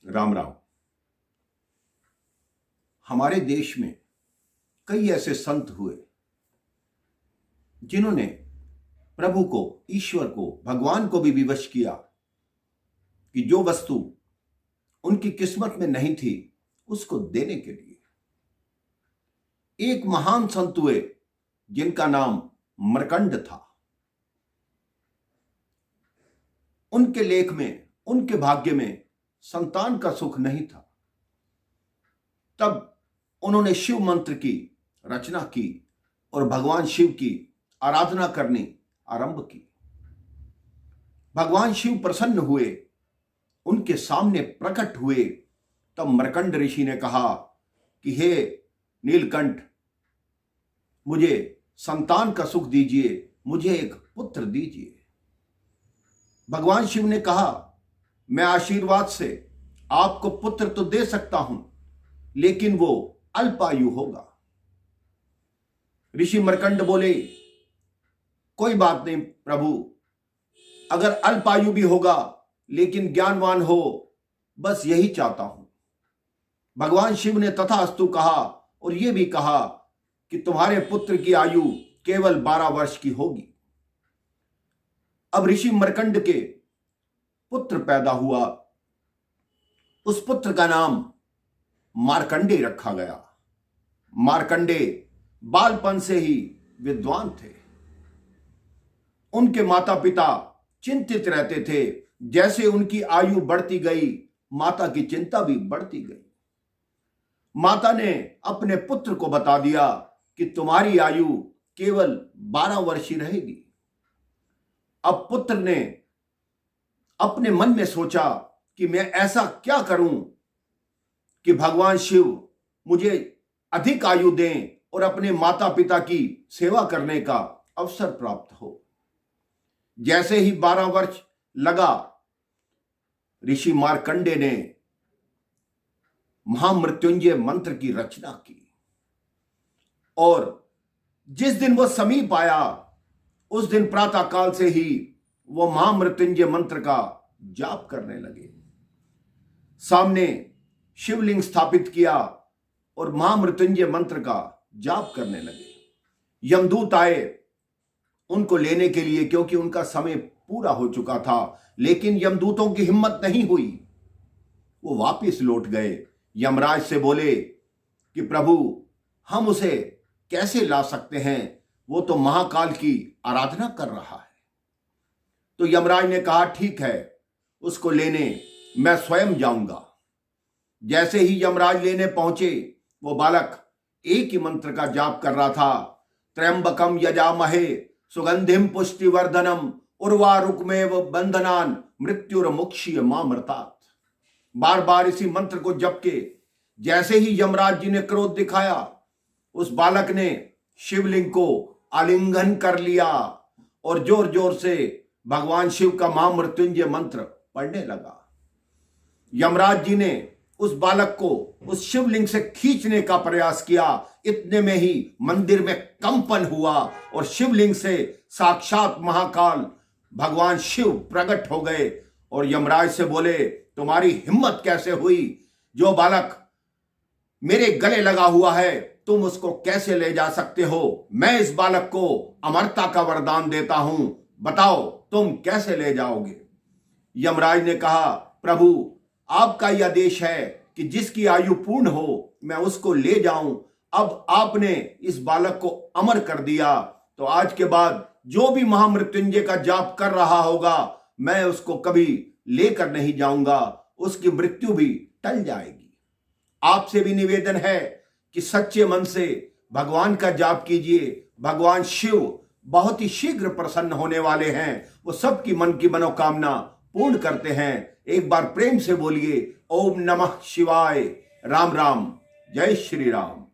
राम राम। हमारे देश में कई ऐसे संत हुए जिन्होंने प्रभु को, ईश्वर को, भगवान को भी विवश किया कि जो वस्तु उनकी किस्मत में नहीं थी उसको देने के लिए। एक महान संत हुए जिनका नाम मरकंड था। उनके लेख में, उनके भाग्य में संतान का सुख नहीं था। तब उन्होंने शिव मंत्र की रचना की और भगवान शिव की आराधना करनी आरंभ की। भगवान शिव प्रसन्न हुए, उनके सामने प्रकट हुए। तब मरकंड ऋषि ने कहा कि हे नीलकंठ, मुझे संतान का सुख दीजिए, मुझे एक पुत्र दीजिए। भगवान शिव ने कहा, मैं आशीर्वाद से आपको पुत्र तो दे सकता हूं, लेकिन वो अल्पायु होगा। ऋषि मरकंड बोले, कोई बात नहीं प्रभु, अगर अल्पायु भी होगा लेकिन ज्ञानवान हो, बस यही चाहता हूं। भगवान शिव ने तथास्तु कहा और यह भी कहा कि तुम्हारे पुत्र की आयु केवल 12 वर्ष की होगी। अब ऋषि मरकंड के पुत्र पैदा हुआ। उस पुत्र का नाम मार्कंडे रखा गया। मार्कंडे बालपन से ही विद्वान थे। उनके माता पिता चिंतित रहते थे। जैसे उनकी आयु बढ़ती गई, माता की चिंता भी बढ़ती गई। माता ने अपने पुत्र को बता दिया कि तुम्हारी आयु केवल 12 वर्ष ही रहेगी। अब पुत्र ने अपने मन में सोचा कि मैं ऐसा क्या करूं कि भगवान शिव मुझे अधिक आयु दें और अपने माता पिता की सेवा करने का अवसर प्राप्त हो। जैसे ही 12 वर्ष लगा, ऋषि मार्कंडे ने महामृत्युंजय मंत्र की रचना की और जिस दिन वह समीप आया, उस दिन प्रातः काल से ही वो महामृत्युंजय मंत्र का जाप करने लगे। सामने शिवलिंग स्थापित किया और महामृत्युंजय मंत्र का जाप करने लगे। यमदूत आए उनको लेने के लिए, क्योंकि उनका समय पूरा हो चुका था, लेकिन यमदूतों की हिम्मत नहीं हुई। वो वापस लौट गए। यमराज से बोले कि प्रभु, हम उसे कैसे ला सकते हैं, वो तो महाकाल की आराधना कर रहा है। तो यमराज ने कहा, ठीक है, उसको लेने मैं स्वयं जाऊंगा। जैसे ही यमराज लेने पहुंचे, वो बालक एक ही मंत्र का जाप कर रहा था, त्र्यंबकम यजामहे सुगंधिम पुष्टिवर्धनम उर्वारुकमेव बंधनान मृत्युर्मुक्षीय मामृतात। बार बार इसी मंत्र को जप के जैसे ही यमराज जी ने क्रोध दिखाया, उस बालक ने शिवलिंग को आलिंगन कर लिया और जोर जोर से भगवान शिव का महामृत्युंजय मंत्र पढ़ने लगा। यमराज जी ने उस बालक को उस शिवलिंग से खींचने का प्रयास किया। इतने में ही मंदिर में कंपन हुआ और शिवलिंग से साक्षात महाकाल भगवान शिव प्रकट हो गए और यमराज से बोले, तुम्हारी हिम्मत कैसे हुई? जो बालक मेरे गले लगा हुआ है, तुम उसको कैसे ले जा सकते हो? मैं इस बालक को अमरता का वरदान देता हूं, बताओ तुम कैसे ले जाओगे? यमराज ने कहा, प्रभु, आपका यह आदेश है कि जिसकी आयु पूर्ण हो मैं उसको ले जाऊं। अब आपने इस बालक को अमर कर दिया, तो आज के बाद जो भी महामृत्युंजय का जाप कर रहा होगा, मैं उसको कभी लेकर नहीं जाऊंगा, उसकी मृत्यु भी टल जाएगी। आपसे भी निवेदन है कि सच्चे मन से भगवान का जाप कीजिए। भगवान शिव बहुत ही शीघ्र प्रसन्न होने वाले हैं। वो सबकी मन की मनोकामना पूर्ण करते हैं। एक बार प्रेम से बोलिए, ओम नमः शिवाय। राम राम, जय श्री राम।